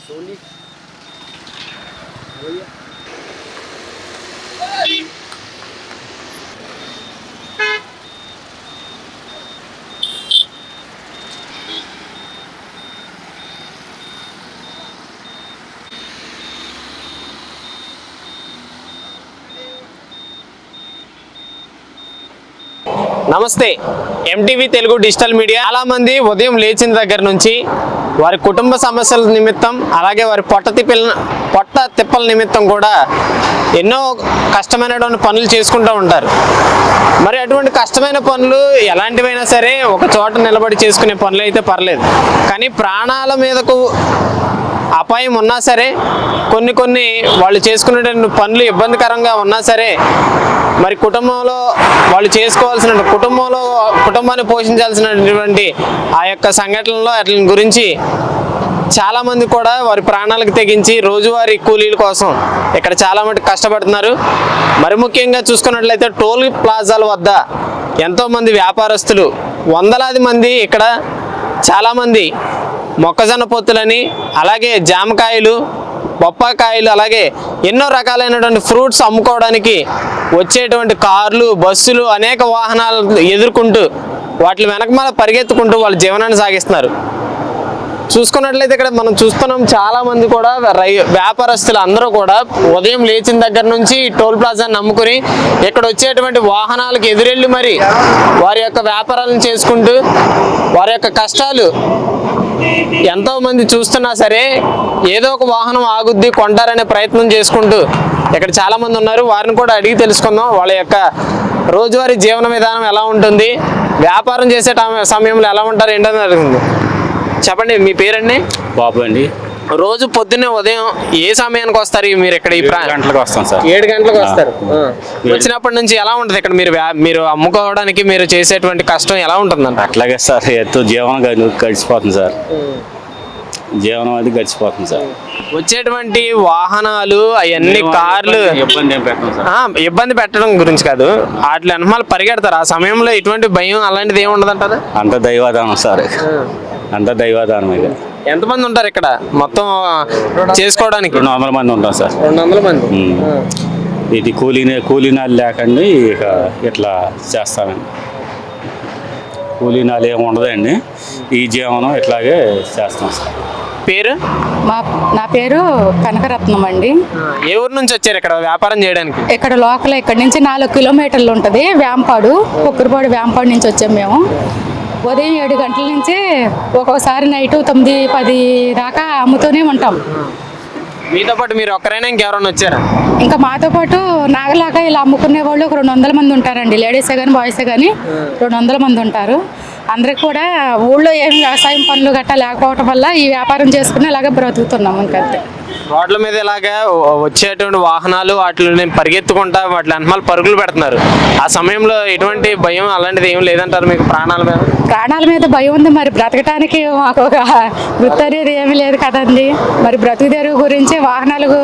నమస్తే MTV Telugu digital media. చాలా మంది ఉదయం లేచిన దగ్గర నుంచి వారి కుటుంబ సమస్యల నిమిత్తం అలాగే వారి పొట్ట తిప్పల నిమిత్తం కూడా ఎన్నో కష్టమైనటువంటి పనులు చేసుకుంటూ ఉంటారు. మరి అటువంటి కష్టమైన పనులు ఎలాంటివైనా సరే ఒక చోట నిలబడి చేసుకునే పనులు అయితే పర్లేదు, కానీ ప్రాణాల మీదకు అపాయం ఉన్నా సరే కొన్ని వాళ్ళు చేసుకునేటువంటి పనులు ఇబ్బందికరంగా ఉన్నా సరే మరి కుటుంబంలో వాళ్ళు చేసుకోవాల్సిన కుటుంబాన్ని పోషించాల్సినటువంటి ఆ యొక్క సంఘటనలో వాటి గురించి చాలామంది కూడా వారి ప్రాణాలకు తెగించి రోజువారీ కూలీల కోసం ఇక్కడ చాలా మటుకు కష్టపడుతున్నారు. మరి ముఖ్యంగా చూసుకున్నట్లయితే టోల్ ప్లాజాల వద్ద ఎంతోమంది వ్యాపారస్తులు వందలాది మంది ఇక్కడ చాలామంది మొక్కజొన్న పొత్తులని అలాగే జామకాయలు బొప్పాకాయలు అలాగే ఎన్నో రకాలైనటువంటి ఫ్రూట్స్ అమ్ముకోవడానికి వచ్చేటువంటి కార్లు బస్సులు అనేక వాహనాలు ఎదుర్కొంటూ వాటి వెనకమాల పరిగెత్తుకుంటూ వాళ్ళ జీవనాన్ని సాగిస్తున్నారు. చూసుకున్నట్లయితే ఇక్కడ మనం చూస్తున్నాం చాలామంది కూడా వ్యాపారస్తులు అందరూ కూడా ఉదయం లేచిన దగ్గర నుంచి టోల్ ప్లాజాని నమ్ముకుని ఇక్కడ వచ్చేటువంటి వాహనాలకు ఎదురెళ్ళి మరి వారి యొక్క వ్యాపారాలను చేసుకుంటూ వారి యొక్క కష్టాలు ఎంతో మంది చూస్తున్నా సరే ఏదో ఒక వాహనం ఆగుద్ది కొంటారనే ప్రయత్నం చేసుకుంటూ ఇక్కడ చాలా మంది ఉన్నారు. వారిని కూడా అడిగి తెలుసుకుందాం వాళ్ళ యొక్క రోజువారీ జీవన విధానం ఎలా ఉంటుంది, వ్యాపారం చేసే సమయంలో ఎలా ఉంటారు ఏంటని అడుగుతుంది. చెప్పండి, మీ పేరండి? బాబు అండి. రోజు పొద్దున్నే ఉదయం ఏ సమయానికి వస్తారు మీరు ఇక్కడ? 7 గంటలకు వస్తాం సార్. 7 గంటలకు వస్తారు. వచ్చినప్పటి నుంచి ఎలా ఉంటుంది ఇక్కడ మీరు అమ్ముకోవడానికి మీరు చేసేటువంటి కష్టం ఎలా ఉంటుందంట? అట్లాగే సార్, ఎంతో జీవనం గడిచిపోతుంది సార్, జీవనం అది గడిచిపోతుంది సార్. వచ్చేటువంటి వాహనాలు అవన్నీ కార్లు ఇబ్బంది పెట్టడం గురించి కాదు, వాటి వెనకాల పరిగెడతారు. ఆ సమయంలో ఎటువంటి భయం అలాంటిది ఏమి ఉండదంటారా? అంత దైవాదానం సార్, అంత దైవాదానం. ఇక ఎంతమంది ఉంటారు ఇక్కడ మొత్తం చేసుకోవడానికి? 200 మంది ఉంటాం సార్. 200 మంది. ఇది కూలీనాలు లేకండి ఇక ఇట్లా చేస్తామండి. కూలీనాలు ఏమి ఉండదండి, ఈ జీవనం ఇట్లాగే చేస్తాం సార్. పేరు? నా పేరు కనకరత్నం అండి. ఏ ఊరు నుంచి వచ్చారు ఇక్కడ వ్యాపారం చేయడానికి? ఇక్కడ లోకల్, ఇక్కడ నుంచి 4 కిలోమీటర్లు ఉంటుంది వేంపాడు, కుక్కరపాడు వేంపాడు నుంచి వచ్చాము మేము. ఉదయం 7 గంటల నుంచి ఒక్కొక్కసారి నైట్ 9, 10 దాకా అమ్ముతూనే ఉంటాం. మీతో పాటు మీరు ఒక్కరైనా ఇంకెవరైనా వచ్చారా? ఇంకా మాతో పాటు నాగలాగా ఇలా అమ్ముకునే వాళ్ళు ఒక 200 మంది ఉంటారండి. లేడీసే కానీ బాయ్సే కానీ 200 మంది ఉంటారు. అందరికి కూడా ఊళ్ళో ఏమి వ్యవసాయం పనులు గట్టా లేకపోవటం వల్ల ఈ వ్యాపారం చేసుకుని ఇలాగే బ్రతుకుతున్నాం. ఇంకంతే. రోడ్ల మీద ఇలాగా వచ్చేటువంటి వాహనాలు వాటిని పరిగెత్తుకుంటా వాటి వెనకాల పరుగులు పెడుతున్నారు. ఆ సమయంలో ఎటువంటి భయం అలాంటిది ఏం లేదంటారు మీకు? ప్రాణాల మీద భయం ఉంది. మరి బ్రతకటానికి మాకు ఒక వృత్తి అనేది ఏమీ లేదు కదండి. మరి బ్రతుకు తెరువు గురించి వాహనాలకు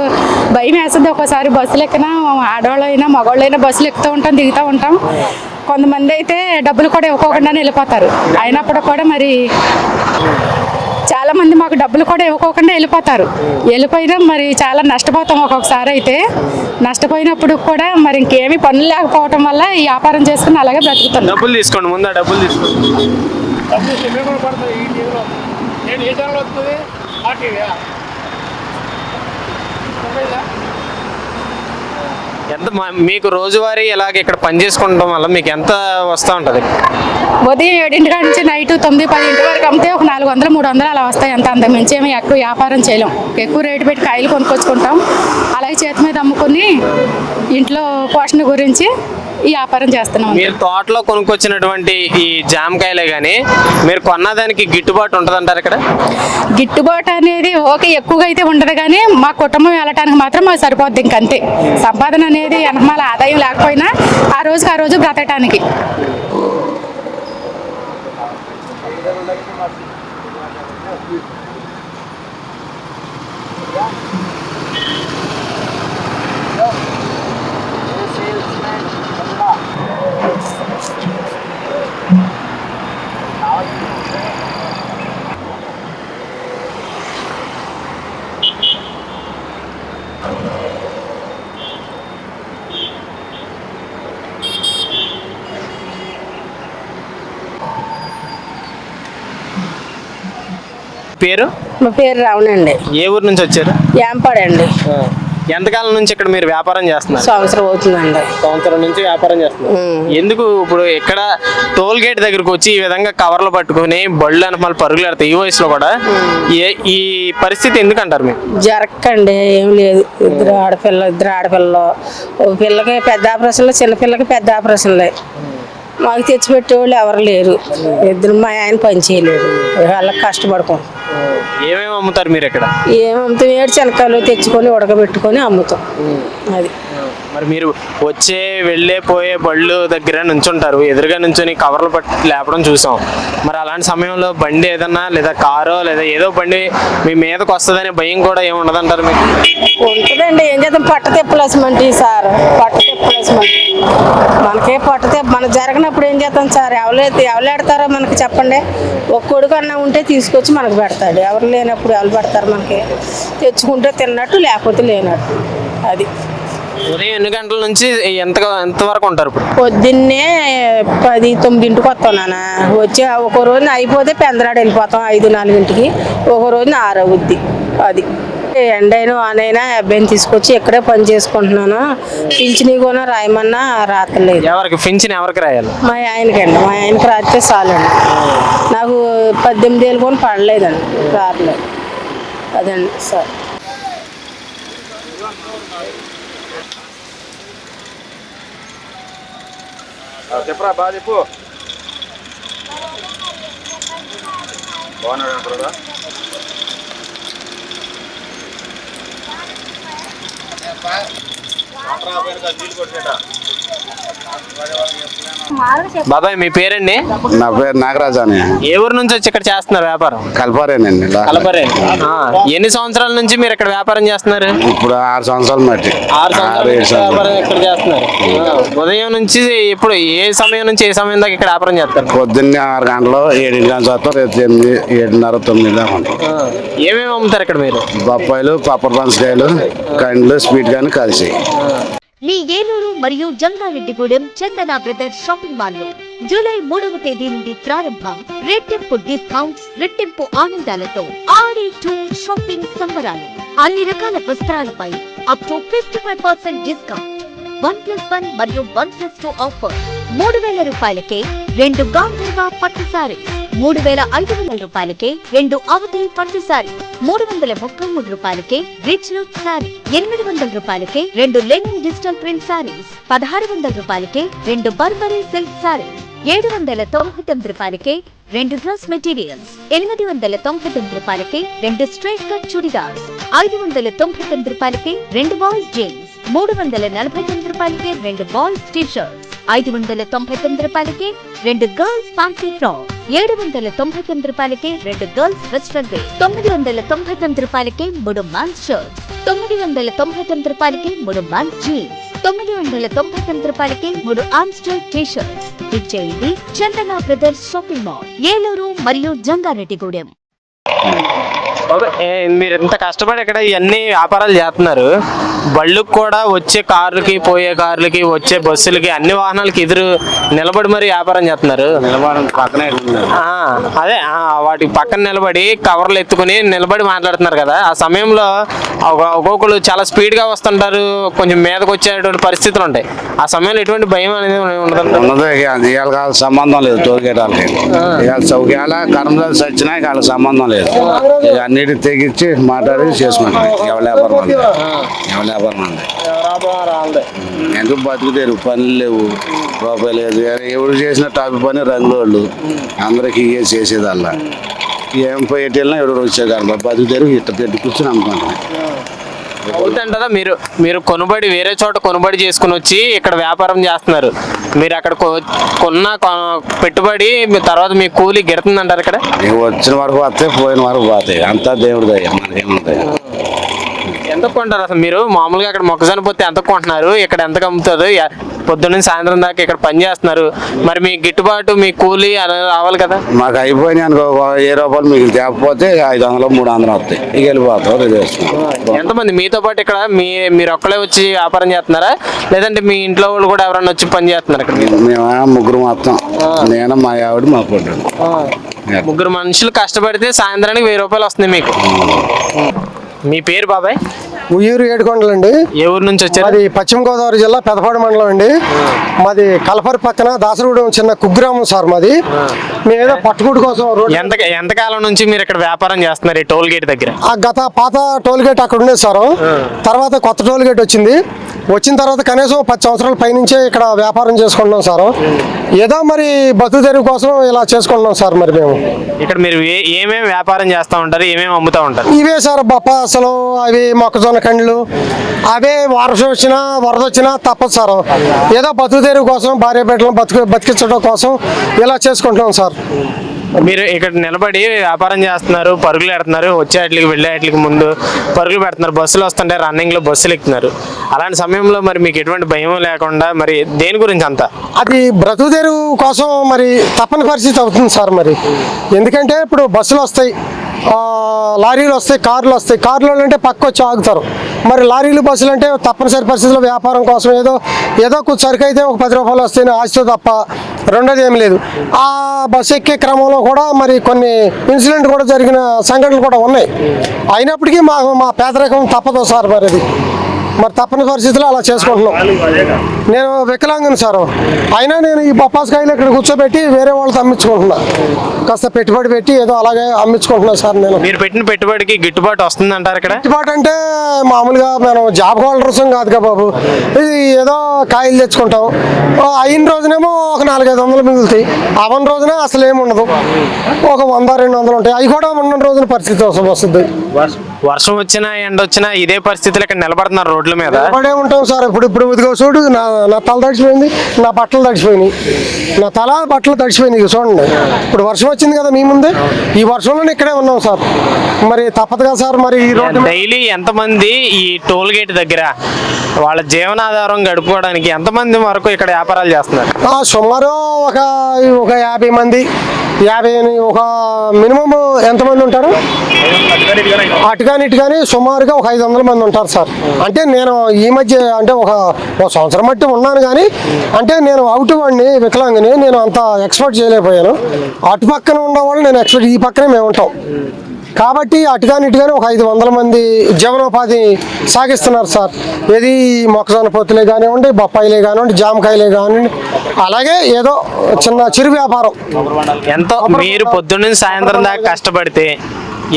భయం వేస్తుంది. ఒక్కోసారి బస్సులు ఎక్కినా ఆడవాళ్ళు అయినా మగవాళ్ళైనా బస్సులు ఎక్కుతూ ఉంటాం, దిగుతూ ఉంటాం. కొంతమంది అయితే డబ్బులు కూడా ఇవ్వకోకుండానే వెళ్ళిపోతారు. అయినప్పుడు కూడా మరి చాలా మంది మాకు డబ్బులు కూడా ఇవ్వకోకుండా వెళ్ళిపోయినా మరి చాలా నష్టపోతాం. ఒక్కొక్కసారి అయితే నష్టపోయినప్పుడు కూడా మరి ఇంకేమీ పనులు లేకపోవటం వల్ల ఈ వ్యాపారం చేసుకుని అలాగే బ్రతుకుతాం. డబ్బులు తీసుకోండి, ముందు డబ్బులు తీసుకోండి. ఎంత మీకు రోజువారీ ఇలాగ ఇక్కడ పని చేసుకుంటాం వల్ల మీకు ఎంత వస్తూ ఉంటుంది? ఉదయం 7 గంటల నుంచి నైట్ 9, 10 వరకు అమ్మితే ఒక 400, 300 అలా వస్తాయి. అంత మించి ఏమి ఎక్కువ వ్యాపారం చేయలేం. ఎక్కువ రేటు పెట్టి కాయలు కొనుక్కొచ్చుకుంటాం. అలాగే చేతి మీద అమ్ముకుని ఇంట్లో పోషణ గురించి ఈ వ్యాపారం చేస్తున్నాం. మీరు తోటలో కొనుక్కొచ్చినటువంటి ఈ జామకాయలే కానీ మీరు కొన్నదానికి గిట్టుబాటు ఉంటుందంటారు ఇక్కడ? గిట్టుబాటు అనేది ఓకే, ఎక్కువగా అయితే ఉండదు కానీ మా కుటుంబం వెళ్ళటానికి మాత్రం మాకు సరిపోద్ది. ఇంకంతే. సంపాదన అనేది వెనకమాల ఆదాయం లేకపోయినా ఆ రోజు బ్రతకటానికి. పేరు? మా పేరు రావణండి. ఏ ఊరు నుంచి వచ్చారు? యాంపాడండి. ఎంతకాలం నుంచి ఇక్కడ మీరు వ్యాపారం చేస్తున్నారు? సంవత్సరం అవుతుందండి. సంవత్సరం నుంచి వ్యాపారం చేస్తున్నారు. ఎందుకు ఇప్పుడు ఇక్కడ టోల్ గేట్ దగ్గరకు వచ్చి ఈ విధంగా కవర్లు పట్టుకుని బళ్ళు అనమాలు పరుగులు పెడతాయి ఈ వయసులో కూడా? ఈ పరిస్థితి ఎందుకంటారు మీరు? జరక్కండి, ఏం లేదు. ఇద్దరు ఆడపిల్లలు, ఒక పిల్లకి పెద్ద ఆపరేషన్లు, చిన్న పిల్లకి పెద్ద ఆపరేషన్లే. మాకు తెచ్చిపెట్టేవాళ్ళు ఎవరు లేరు. ఇద్దరు మా ఆయన పని చేయలేరు, వాళ్ళకి కష్టపడుకోం. ఏమేమి అమ్ముతారు మీరు ఇక్కడ? ఏమమ్ముతాం, ఏడు శనకాయలు తెచ్చుకొని ఉడకబెట్టుకొని అమ్ముతాం. అది మరి మీరు వచ్చే వెళ్ళే పోయే బళ్ళు దగ్గర నుంచుంటారు, ఎదురుగా నుంచొని కవర్లు పట్టి లేపడం చూసాం. మరి అలాంటి సమయంలో బండి ఏదన్నా లేదా కారో లేదా ఏదో బండి మీ మీదకి వస్తుందనే భయం కూడా ఏముండదంటారు మీకు? ఉంటుందండి. ఏం చేద్దాం, పట్ట తిప్పలేసమంటే సార్, పట్ట తిప్పలేసమంటే మనకే మన జరగనప్పుడు ఏం చేస్తాం సార్? ఎవరు మనకి చెప్పండి. ఒక కొడుకు అన్న ఉంటే తీసుకొచ్చి మనకు పెడతాడు. ఎవరు లేనప్పుడు ఎవరు పెడతారు మనకి? తెచ్చుకుంటే తిన్నట్టు, లేకపోతే లేనట్టు. అది ఉదయం ఎన్ని గంటల నుంచి ఎంతవరకు ఉంటారు? ఇప్పుడు పొద్దున్నే 10-9 వస్తాం నాన్న. వచ్చి ఒక రోజున అయిపోతే పెందరాడు వెళ్ళిపోతాం 5-4 ఒక రోజున 6 అవుద్ది. అది ఎండైనా వానైనా అబ్బాయిని తీసుకొచ్చి ఇక్కడే పని చేసుకుంటున్నాను. పింఛనీ కూడా రాయమన్నా రాత్రలేదు. ఎవరికి పింఛన్ ఎవరికి రాయాలి? మా ఆయనకండి. మా ఆయనకి రాస్తే చాలండి. నాకు 18 ఏళ్ళు కూడా పడలేదండి, రావట్లేదు. అదండి సార్. చెప్పరా బాగా చెప్పు. బాగున్నాడు అంటారా? నీళ్ళు కొట్టేట బాబాయ్ మీ పేరండి? నా పేరు నాగరాజు అని. ఏ ఊరు నుంచి వచ్చి ఇక్కడ చేస్తున్నారు వ్యాపారం? కలపరేనండి. కలపరే. ఎన్ని సంవత్సరాల నుంచి మీరు ఇక్కడ వ్యాపారం చేస్తున్నారు? ఇప్పుడు 6 సంవత్సరాలు మట్టి. 6 సంవత్సరాలు వ్యాపారం ఇక్కడ చేస్తున్నారు. ఉదయం నుంచి ఇప్పుడు ఏ సమయం నుంచి ఏ సమయం దాకా ఇక్కడ వ్యాపారం చేస్తారు? పొద్దున్నే 6 గంటలు 7 గంటలు వస్తాం, రేపు 8, 7:30, 9 దాకా ఉంటాం. ఏమేమి అమ్ముతారు ఇక్కడ మీరు? బొప్పాయిలు, పప్పర్ పనసకాయలు, కండ్లు, స్వీట్ కానీ కలిసి. మీ ఏలూరు మరియు జంగారెడ్డిగూడెం చందన బ్రదర్స్ షాపింగ్ మాల్ లో జూలై 3వ తేదీ నుండి ప్రారంభం. రెట్టింపు డిస్కౌంట్స్, రెట్టింపు ఆనందాలతో ఆడి 2 షాపింగ్ సంబరాలు. అన్ని రకాల వస్త్రాలపై అప్ టు 55% డిస్కౌంట్. 1+1 మరియు 1+2 ఆఫర్. 3,000 రూపాయలకే 2 గాంధర్వ పట్టు సారీ, 3,500 రూపాయలకే 2 అవధి పట్టు సారీ, 333 రూపాయలకే రిచ్ లుక్ సారీ, 800 రూపాయలకే 2 లెనిన్ డిజిటల్ ప్రింట్ సారీస్, 1,600 రూపాయలకే 2 బర్బరీ సిల్క్ సారీ, 799 రూపాయలకే 2 డ్రెస్ మెటీరియల్స్, 899 రూపాయలకి 2 స్ట్రైట్ కట్ చుడిదార్స్, 599 రూపాయలకి 2 బాయ్స్ జీన్స్, 349 రూపాయలకి 2 బాయ్స్ టీ షర్ట్స్, 599 రూపాయలకి 2 గర్ల్స్ ఫ్యాన్సీ ఫ్రాక్, 799 రూపాయలకి 2 గర్ల్స్ వెస్ట్రన్ వేర్, 999 రూపాయలకి 3 మ్యాన్స్ షర్ట్స్, 999 రూపాయలకి 3 మ్యాన్స్ జీన్స్, 999 రూపాయలకి 3 ఆమ్స్టర్ టీ షర్ట్స్. ఇచ్చేది చందన బ్రదర్స్ షాపింగ్ మాల్, ఏలూరు మరియు జంగారెడ్డిగూడెం. మీరు ఎంత కష్టపడి ఇక్కడ ఇవన్నీ వ్యాపారాలు చేస్తున్నారు, బళ్ళుకు కూడా వచ్చే కార్లకి, పోయే కార్లకి, వచ్చే బస్సులకి, అన్ని వాహనాలకి ఎదురు నిలబడి మరి వ్యాపారం చేస్తున్నారు. పక్కనే అదే వాటి పక్కన నిలబడి కవర్లు ఎత్తుకుని నిలబడి మాట్లాడుతున్నారు కదా. ఆ సమయంలో ఒక్కొక్కరు చాలా స్పీడ్ గా వస్తుంటారు, కొంచెం మీదకి వచ్చేటువంటి పరిస్థితులు ఉంటాయి. ఆ సమయంలో ఎటువంటి భయం అనేది ఉండదు. ఇవాళ సంబంధం లేదు టోల్గేట్ వాళ్ళకి. ఇవాళ కర్మలు సచ్చినా వాళ్ళకి సంబంధం లేదు. అన్నిటికి తెగించి మాట్లాడి చేసుకుంటాం. ఎవరి వ్యాపారం ఉంది, ఎందుకు బతుకుతారు, పనులు లేవు, రూపాయలు లేదు. ఎవరు చేసిన టాపి పని రంగులోళ్ళు అందరికి చేసేది అలా. ఏం పోయేటి వెళ్ళినా ఎవరు వచ్చే కాదు, బతుకుతారు. ఇట్ట పెట్టి కూర్చొని అమ్ముకుంటాం. అవుతుంటదా? మీరు కొనుబడి వేరే చోట కొనుబడి చేసుకుని వచ్చి ఇక్కడ వ్యాపారం చేస్తున్నారు. మీరు అక్కడ కొన్న పెట్టుబడి తర్వాత మీ కూలి గిడుతుందంటారు ఇక్కడ? వచ్చిన వరకు వస్తాయి, పోయిన వరకు పోతాయి. అంతా దేవుడి దయ, మనకేముంటాయి. ఎంత కొంటారు అసలు మీరు? మామూలుగా అక్కడ మొక్కజొన్న పోతే ఎంత కొంటున్నారు, ఇక్కడ ఎంత అమ్ముతుంది? పొద్దున్న సాయంత్రం దాకా ఇక్కడ పని చేస్తున్నారు, మరి మీ గిట్టుబాటు మీ కూలీ అలా రావాలి కదా. మాకు అయిపోయినాయి అనుకో, 1000 రూపాయలు మీకు తేకపోతే 500 300 వస్తాయి, ఇక వెళ్ళిపోతాం. ఇది వేసుకుంటాం. ఎంతమంది మీతో పాటు ఇక్కడ మీరు ఒక్కలే వచ్చి వ్యాపారం చేస్తున్నారా, లేదంటే మీ ఇంట్లో వాళ్ళు కూడా ఎవరైనా వచ్చి పని చేస్తున్నారు ఇక్కడ? మేము ముగ్గురు మొత్తం, నేను మా ఆవిడ మా పొడ్డు. ముగ్గురు మనుషులు కష్టపడితే సాయంత్రానికి 1000 రూపాయలు వస్తుంది మీకు. మీ పేరు బాబాయ్? ఉయ్యూరు ఏడుకొండలండి. ఏ ఊరు నుంచి వచ్చారు? అది పశ్చిమ గోదావరి జిల్లా పెదపాడు మండలం అండి. మాది కలపరి పక్కన దాసరగూడెం చిన్న కుగ్రామం సార్ మాది. మేము ఏదో పట్టుకుడు కోసం ఎంతకాలం నుంచి మీరు ఇక్కడ వ్యాపారం చేస్తున్నారు ఈ టోల్ గేట్ దగ్గర? గత పాత టోల్ గేట్ అక్కడ ఉండేది సార్, తర్వాత కొత్త టోల్ గేట్ వచ్చిన తర్వాత కనీసం 10 సంవత్సరాల పైనుంచే ఇక్కడ వ్యాపారం చేసుకుంటున్నాం సార్. ఏదో మరి బతుకు తెరువు కోసం ఇలా చేసుకుంటున్నాం సార్. మరి మేము ఇక్కడ మీరు ఏమేమి వ్యాపారం చేస్తూ ఉంటారు, ఏమేమి అమ్ముతూ ఉంటారు? ఇవే సార్, బొప్పాసలు, అవి మొక్కజొన్న కండ్లు, అవే వర్షం వచ్చినా వరద వచ్చినా తప్పదు సార్. ఏదో బతుకు తెరువు కోసం, భార్య బిడ్డలను బతికించడం కోసం ఇలా చేసుకుంటున్నాం సార్. మీరు ఇక్కడ నిలబడి వ్యాపారం చేస్తున్నారు, పరుగులు పెడుతున్నారు, వచ్చేట్లకి వెళ్ళేట్లకి ముందు పరుగులు పెడుతున్నారు, బస్సులు వస్తుంటే రన్నింగ్లో బస్సులు ఎక్కుతున్నారు. అలాంటి సమయంలో మరి మీకు ఎటువంటి భయం లేకుండా మరి దేని గురించి అంతా? అది బ్రతుకు తెరువు కోసం మరి తప్పని పరిస్థితి అవుతుంది సార్. మరి ఎందుకంటే ఇప్పుడు బస్సులు వస్తాయి, లారీలు వస్తాయి, కార్లు వస్తాయి. కార్లు అంటే పక్క వచ్చి ఆగుతారు. మరి లారీలు బస్సులు అంటే తప్పనిసరి పరిస్థితుల్లో వ్యాపారం కోసం ఏదో కొంచెం సరుకు అయితే ఒక 10 రూపాయలు వస్తాయని ఆశతో తప్ప రెండోది ఏమి లేదు. ఆ బస్సు ఎక్కే క్రమంలో కూడా మరి కొన్ని ఇన్సిడెంట్ కూడా జరిగిన సంఘటనలు కూడా ఉన్నాయి. అయినప్పటికీ మా పేదరికం తప్పదు సార్. మరి అది మరి తప్పని పరిస్థితుల్లో అలా చేసుకుంటున్నాం. నేను వికలాంగుని సార్, అయినా నేను ఈ బొప్పాసకాయలు ఇక్కడ కూర్చోబెట్టి వేరే వాళ్ళతో అమ్మించుకుంటున్నా. కాస్త పెట్టుబడి పెట్టి ఏదో అలాగే అమ్మించుకుంటున్నా సార్. నేను మీరు పెట్టిన పెట్టుబడికి గిట్టుబాటు వస్తుంది అంటారు ఇక్కడ? గిట్టుబాటు అంటే మామూలుగా మనం జాబ్ హోల్డర్స్ కాదు కదా బాబు, ఇది ఏదో కాయలు తెచ్చుకుంటాం. అయిన రోజునేమో ఒక 400-500 మిగులుతాయి, అవన్న రోజున అసలు ఏమి ఉండదు, ఒక 100-200 ఉంటాయి. అవి కూడా ఉన్న రోజున పరిస్థితి వస్తుంది. వర్షం వచ్చినా ఎండ వచ్చినా ఇదే పరిస్థితులు ఇక్కడ నిలబడుతున్నారు రోడ్ల మీద. నిలబడే ఉంటాం సార్. ఇప్పుడు ఇదిగో చూడు, నా తల తడిచిపోయింది, నా బట్టలు తడిచిపోయినాయి, నా తల బట్టలు తడిచిపోయినాయి. చూడండి, ఇప్పుడు వర్షం వచ్చింది కదా మీ ముందే, ఈ వర్షంలోనే ఇక్కడే ఉన్నాం సార్. మరి తప్పదు కదా సార్. మరి ఈ రోడ్డు డైలీ ఎంతమంది ఈ టోల్ గేట్ దగ్గర వాళ్ళ జీవనాధారం గడుపుకోవడానికి ఎంతమంది వరకు ఇక్కడ వ్యాపారాలు చేస్తున్నారు? సుమారు ఒక 50 మంది, ఒక మినిమం ఎంతమంది ఉంటారు? అటు కానీ సుమారుగా ఒక 500 మంది ఉంటారు సార్. అంటే నేను ఈ మధ్య అంటే ఒక సంవత్సరం బట్టి ఉన్నాను, కానీ అంటే నేను అవుట్ వాడిని, వికలాంగిని, నేను అంత ఎక్స్పెక్ట్ చేయలేకపోయాను. అటు పక్కన ఉండేవాళ్ళు నేను ఎక్స్పెక్ట్, ఈ పక్కనే మేము ఉంటాం కాబట్టి అటుగాని ఒక 500 మంది జీవనోపాధి సాగిస్తున్నారు సార్. ఏది మొక్కజొన్న పొత్తులే కానివ్వండి, బొప్పాయిలే కానివ్వండి, జామకాయలే కానివ్వండి, అలాగే ఏదో చిన్న చిరు వ్యాపారం. ఎంతో మీరు పొద్దున్న సాయంత్రం దాకా కష్టపడితే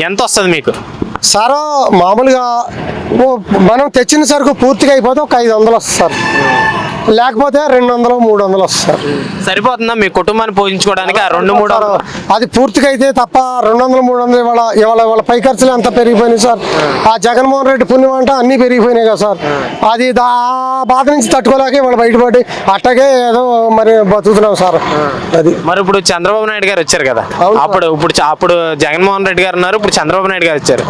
ఎంత వస్తుంది మీకు సార్? మామూలుగా మనం తెచ్చిన సరుకు పూర్తిగా అయిపోతే ఒక 500 వస్తుంది సార్, లేకపోతే 200-300 వస్తుంది సార్. సరిపోతుందా మీ కుటుంబాన్ని పోషించుకోవడానికి? 200-300 అది పూర్తిగా అయితే తప్ప 200-300 ఇవాళ పై ఖర్చులు అంతా పెరిగిపోయినాయి సార్. ఆ జగన్మోహన్ రెడ్డి పుణ్యం అంటే అన్నీ పెరిగిపోయినాయి కదా సార్. అది బాధ నుంచి తట్టుకోలేక ఇవాళ బయటపడి అట్టగే ఏదో మరి బతుకుతున్నాం సార్. అది మరి ఇప్పుడు చంద్రబాబు నాయుడు గారు వచ్చారు కదా, అప్పుడు జగన్మోహన్ రెడ్డి గారు ఉన్నారు, ఇప్పుడు చంద్రబాబు నాయుడు గారు వచ్చారు.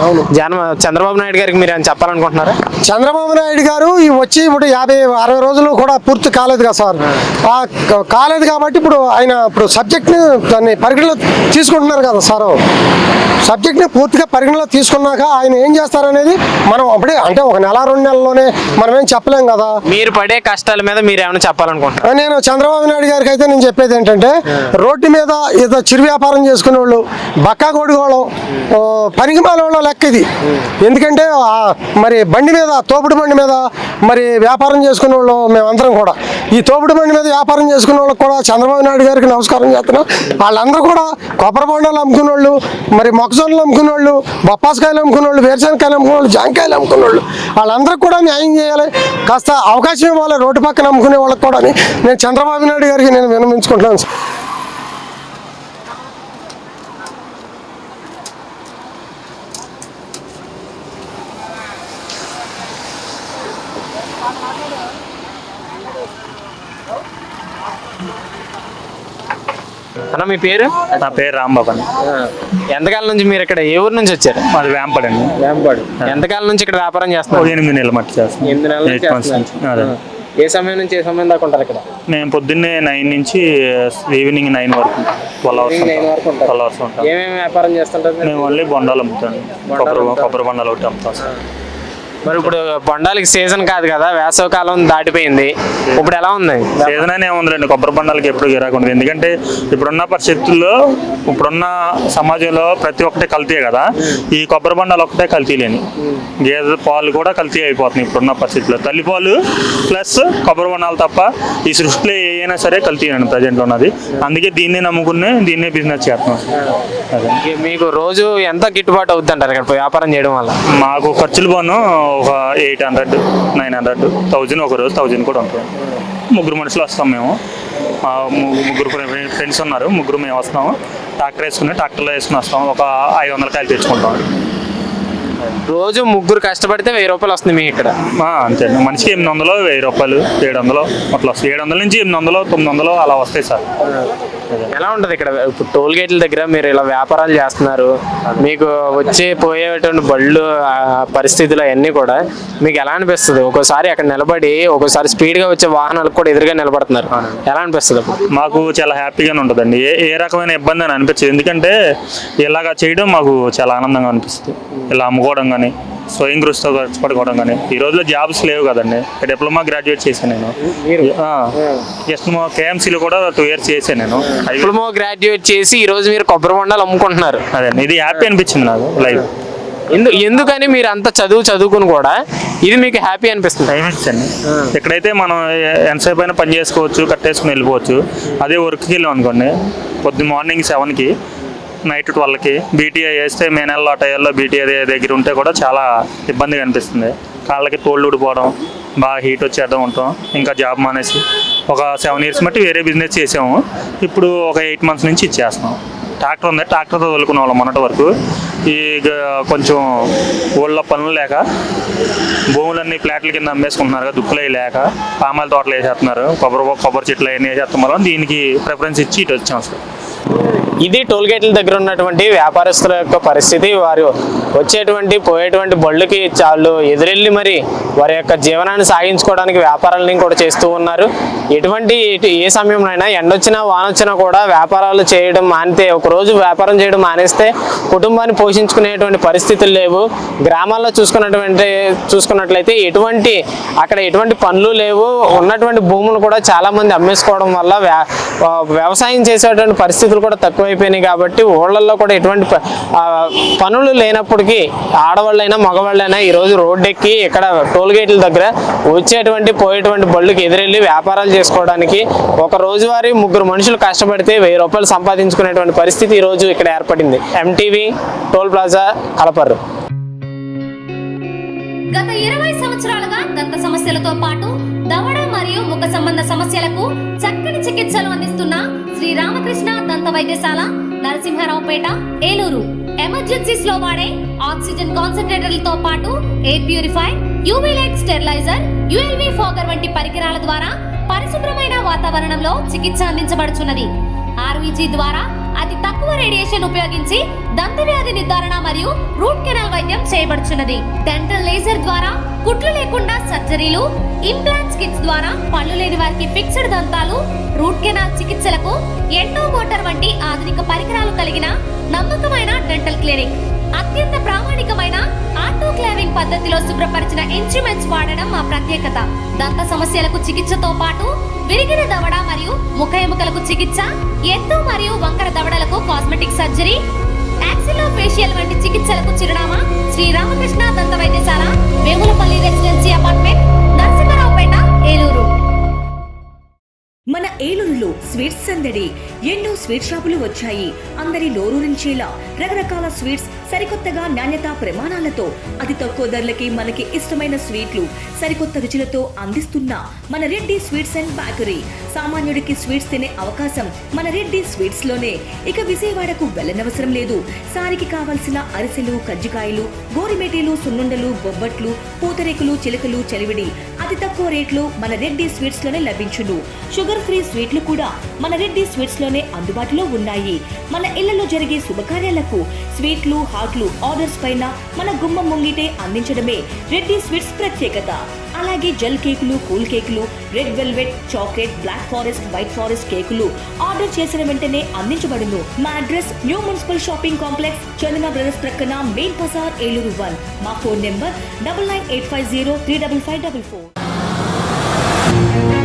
చంద్రబాబు నాయుడు గారికి మీరు ఏమైనా చెప్పాలనుకుంటున్నారా? చంద్రబాబు నాయుడు గారు వచ్చి ఇప్పుడు 50-60 రోజులు కూడా పూర్తి కాలేదు కదా సార్. కాలేదు కాబట్టి ఆయన సబ్జెక్ట్ని దాన్ని పరిగణలో తీసుకుంటున్నారు కదా సార్. సబ్జెక్ట్ని పూర్తిగా పరిగణలో తీసుకున్నాక ఆయన ఏం చేస్తారనేది మనం అప్పుడే అంటే ఒక 1-2 నెలల్లోనే మనం ఏం చెప్పలేం కదా. మీరు పడే కష్టాల మీద మీరు ఏమైనా చెప్పాలనుకుంటున్నారు? నేను చంద్రబాబు నాయుడు గారికి అయితే నేను చెప్పేది ఏంటంటే, రోడ్డు మీద ఏదో చిరు వ్యాపారం చేసుకునే వాళ్ళు, బక్కా కొడుకోవడం, పనికి మాల లెక్క ఇది. ఎందుకంటే మరి బండి మీద, తోపుడు బండి మీద మరి వ్యాపారం చేసుకునే వాళ్ళు మేమందరం కూడా, ఈ తోపుడు బండి మీద వ్యాపారం చేసుకునే వాళ్ళకి కూడా చంద్రబాబు నాయుడు గారికి నమస్కారం చేస్తున్నాం. వాళ్ళందరూ కూడా కొబ్బరి బొండాలు అమ్ముకునే వాళ్ళు, మరి మొక్కజొన్నలు అమ్ముకునే వాళ్ళు, బొప్పాసకాయలు అమ్ముకునే వాళ్ళు, వేరుశనకాయలు అమ్ముకునే వాళ్ళు, జాంకాయలు అమ్ముకునే వాళ్ళు, వాళ్ళందరికీ కూడా న్యాయం చేయాలి, కాస్త అవకాశం ఇవ్వాలి రోడ్డు పక్కన అమ్ముకునే వాళ్ళకి కూడా నేను చంద్రబాబు నాయుడు గారికి నేను విన్నవించుకుంటున్నాను సార్. అన్న మీ పేరు? నా పేరు రాంబాబు అండి. ఎంతకాలం నుంచి మీరు ఇక్కడ, ఏ ఊరు నుంచి వచ్చారు? అది వేంపడు అండి. ఎంతకాలం నుంచి ఇక్కడ వ్యాపారం చేస్తున్నారు? 8 నెలలు మట్టి చేస్తాను. 8 నెలల నుంచి చేస్తున్నారు. ఏ సమయం నుంచి ఏ సమయం దాకా ఉంటారు ఇక్కడ? మేము పొద్దున్నే 9 నుంచి ఈవినింగ్ 9 వరకు 12 అవర్స్ 9 వరకు ఉంటారు. 12 అవర్స్ ఉంటాం. ఏమేమి వ్యాపారం చేస్తుంటారు? మేము ఓన్లీ బొండాలు అమ్ముతాం, కొబ్బరి బొండాలు ఒకటి అమ్ముతాం సార్. మరి ఇప్పుడు బొండాలకి సీజన్ కాదు కదా, వేసవి కాలం దాటిపోయింది, ఇప్పుడు ఎలా ఉంది? సీజన్ అనే ఉందిలేండి, కొబ్బరి బొండాలకి ఎప్పుడు గిరాకు ఉండదు. ఎందుకంటే ఇప్పుడున్న పరిస్థితుల్లో, ఇప్పుడున్న సమాజంలో ప్రతి ఒక్కటే కల్తీ కదా. ఈ కొబ్బరి బొండాలు ఒకటే కల్తీ లేని, గేదె పాలు కూడా కల్తీ అయిపోతుంది ఇప్పుడున్న పరిస్థితుల్లో. తల్లిపాలు ప్లస్ కొబ్బరి బొండాలు తప్ప ఈ సృష్టిలో ఏదైనా సరే కల్తీ అండి ప్రజెంట్ ఉన్నది. అందుకే దీన్నే నమ్ముకుని దీన్నే బిజినెస్ చేస్తున్నాం. అదే మీకు రోజు ఎంత గిట్టుబాటు అవుతుంది అంటారు ఇక్కడ వ్యాపారం చేయడం వల్ల? మాకు ఖర్చులు పోను ఒక 800, 900, 1000, ఒక రోజు 1000 కూడా ఉంటుంది. 3 మనుషులు వస్తాం మేము, ముగ్గురు ఫ్రెండ్స్ ఉన్నారు, ముగ్గురు మేము వస్తాము. ట్రాక్టర్ వేసుకుని ట్రాక్టర్లో వేసుకుని వస్తాం. ఒక 500 కాయలు తెచ్చుకుంటాం. రోజు ముగ్గురు కష్టపడితే 1000 రూపాయలు వస్తుంది మీకు ఇక్కడ? అంతే, మనిషికి 800, 1000 రూపాయలు, 700 అట్లా వస్తాయి. 700 నుంచి 800, 900 అలా వస్తాయి సార్. ఎలా ఉంటుంది ఇక్కడ? ఇప్పుడు టోల్ గేట్ల దగ్గర మీరు ఇలా వ్యాపారాలు చేస్తున్నారు, మీకు వచ్చే పోయేటువంటి బళ్ళు పరిస్థితులు అవన్నీ కూడా మీకు ఎలా అనిపిస్తుంది? ఒక్కోసారి అక్కడ నిలబడి ఒక్కోసారి స్పీడ్గా వచ్చే వాహనాలకు కూడా ఎదురుగా నిలబడుతున్నారు, ఎలా అనిపిస్తుంది? మాకు చాలా హ్యాపీగానే ఉంటుందండి. ఏ రకమైన ఇబ్బంది అని అనిపించదు. ఎందుకంటే ఇలాగా చేయడం మాకు చాలా ఆనందంగా అనిపిస్తుంది. ఇలా అమ్ముకోవడం కానీ, స్వయం కృషితో కష్టపడుకోవడం కానీ. ఈ రోజుల్లో జాబ్స్ లేవు కదండి. డిప్లొమా గ్రాడ్యుయేట్ చేశాను నేను. జస్ట్ కేఎంసీలో కూడా 2 years చేశాను నేను. డిప్లొమా గ్రాడ్యుయేట్ చేసి ఈ రోజు మీరు కొబ్బరి బొండాలు అమ్ముకుంటున్నారు. అదే, ఇది హ్యాపీ అనిపించింది నాకు లైఫ్. ఎందుకని మీరు అంత చదువుకుని కూడా ఇది మీకు హ్యాపీ అనిపిస్తుంది? అనిపించండి. ఎక్కడైతే మనం ఎంతసేపు అయినా పని చేసుకోవచ్చు, కట్టేసుకుని వెళ్ళిపోవచ్చు. అదే వర్క్కి వెళ్ళాం అనుకోండి, మార్నింగ్ 7కి నైట్ 12కి బీటీఐ వేస్తే మే నెలలో ఆ టైంలో బీటీఐ దగ్గర ఉంటే కూడా చాలా ఇబ్బందిగా అనిపిస్తుంది. కాళ్ళకి తోళ్ళు ఊడిపోవడం, బాగా హీట్ వచ్చేద్దాం ఉంటాం. ఇంకా జాబ్ మానేసి ఒక 7 years బట్టి వేరే బిజినెస్ చేసాము. ఇప్పుడు ఒక 8 months నుంచి ఇచ్చేస్తున్నాం. ట్రాక్టర్ ఉంది, ట్రాక్టర్తో తోలుకునే వాళ్ళం మొన్నటి వరకు. ఈ కొంచెం ఊళ్ళో పనులు లేక భూములన్నీ ఫ్లాట్ల కింద అమ్మేసుకుంటున్నారు కదా, దుక్కులు అవి లేక పామాయిల తోటలు వేసేస్తున్నారు, కొబ్బరి చెట్లు అవన్నీ వేసేస్తాం వల్ల దీనికి ప్రిఫరెన్స్ ఇచ్చి ఇటు వచ్చాం సార్. ఇది టోల్ గేట్ల దగ్గర ఉన్నటువంటి వ్యాపారస్తుల యొక్క పరిస్థితి. వారు వచ్చేటువంటి పోయేటువంటి బళ్ళకి చాలు ఎదురెళ్ళి మరి వారి యొక్క జీవనాన్ని సాగించుకోవడానికి వ్యాపారాలని కూడా చేస్తూ ఉన్నారు. ఏ సమయంలోనైనా ఎండొచ్చినా వానొచ్చినా కూడా వ్యాపారాలు చేయడం మానితే, ఒకరోజు వ్యాపారం చేయడం మానేస్తే కుటుంబాన్ని పోషించుకునేటువంటి పరిస్థితులు లేవు. గ్రామాల్లో చూసుకున్నట్లయితే అక్కడ ఎటువంటి పనులు లేవు. ఉన్నటువంటి భూములు కూడా చాలా మంది అమ్మేసుకోవడం వల్ల వ్యవసాయం చేసేటువంటి పరిస్థితులు కూడా తక్కువైపోయినాయి. కాబట్టి ఊళ్ళల్లో కూడా ఎటువంటి పనులు లేనప్పటికీ ఆడవాళ్ళైనా మగవాళ్ళైనా ఈరోజు రోడ్డెక్కి ఇక్కడ టోల్ గేట్ల దగ్గర వచ్చేటువంటి పోయేటువంటి బళ్ళకి ఎదురెళ్ళి వ్యాపారాలు చేసుకోవడానికి ఒక రోజువారీ 3 మనుషులు కష్టపడితే 1000 రూపాయలు సంపాదించుకునేటువంటి పరిస్థితి ఈరోజు ఇక్కడ ఏర్పడింది. MTV toll plaza Kalaparru. గత 20 సంవత్సరాలుగా దంత సమస్యలతో పాటు దవడ మరియు ముఖ సంబంధ సమస్యలకు చక్కని చికిత్సలు అందిస్తున్న శ్రీ రామకృష్ణ దంత వైద్యశాల, నరసింహారావుపేట, ఏలూరు. ఎమర్జెన్సీస్ లో వాడే ఆక్సిజన్ కాన్సంట్రేటర్లతో పాటు air purify, UV light steriliser, ULV fogger వంటి పరికరాల ద్వారా పరిశుభ్రమైన వాతావరణంలో చికిత్స అందించబడుచున్నది. ఆర్వీజీ ద్వారా అతి తక్కువ రేడియేషన్ ఉపయోగించి దంత వ్యాధి నిర్ధారణ మరియు రూట్ కెనాల్ వైద్యం చేయబడుచున్నది. డెంటల్ లేజర్ ద్వారా కుట్లు లేకుండా సర్జరీలు, ఇంప్లాంట్స్ కిట్స్ ద్వారా పళ్ళు లేని వారికి ఫిక్స్డ్ దంతాలు, రూట్ కెనాల్ చికిత్సలకు ఎండో మోటార్ వంటి ఆధునిక పరికరాలు కలిగిన నమ్మకమైన డెంటల్ క్లినిక్. అత్యంత ప్రామాణికమైన ఆటోక్లావింగ్ పద్ధతిలో శుభ్రపరిచిన ఇన్స్ట్రుమెంట్స్ వాడడం మా ప్రత్యేకత. దంత సమస్యలకు చికిత్సతో పాటు విరిగిన దవడ మరియు ముఖ ఎముకలకు చికిత్స, ఎత్తు మరియు వంకర దవడలకు కాస్మెటిక్ సర్జరీ, యాక్సిలో ఫేషియల్ వంటి చికిత్సలకు చిరునామా శ్రీ రామకృష్ణ దంత వైద్యశాల, వేములపల్లి రెసిడెన్సీ అపార్ట్మెంట్, నరసింహారావుపేట, ఏలూరు. మన ఏలూరులో స్వీట్స్ సందడి. ఎన్నో స్వీట్ షాపులు వచ్చాయి. అందరి నోరూరించేలా రకరకాల స్వీట్స్ సరికొత్తగా నాణ్యత ప్రమాణాలతో అతి తక్కువ ధరలకి మనకి ఇష్టమైన స్వీట్లు సరికొత్త రుచులతో అందిస్తున్న మన రెడ్డి స్వీట్స్ అండ్ బేకరీ. సామాన్యుడికి స్వీట్స్ తినే అవకాశం మన రెడ్డి స్వీట్స్ లోనే. ఇక విజయవాడకు వెళ్ళనవసరం లేదు. సారికి కావలసిన అరిసెలు, కజ్జికాయలు, గోరిమేటీలు, సున్నుండలు, బొబ్బట్లు, పూతరేకులు, చిలకలు, చలివిడి అతి తక్కువ రేట్లు మన రెడ్డి స్వీట్స్ లోనే లభించును. షుగర్ ఫ్రీ స్వీట్లు కూడా మన రెడ్డి స్వీట్స్ లోనే అందుబాటులో ఉన్నాయి. మన ఇళ్లలో జరిగే శుభకార్యాలకు స్వీట్లు, హాట్లు ఆర్డర్స్ పైన మన గుమ్మం ముంగిటే అందించడమే రెడ్డి స్వీట్స్ ప్రత్యేకత. అలాగే జెల్ కేకులు, కూల్ కేకులు, red velvet, chocolate, black forest, white forest కేకులు ఆర్డర్ చేసిన వెంటనే అందించబడును. మా address new municipal shopping complex, Chandana brothers ప్రక్కన, మెయిన్ బజార్, ఏలూరు 1. మా ఫోన్ నెంబర్ 9985035544.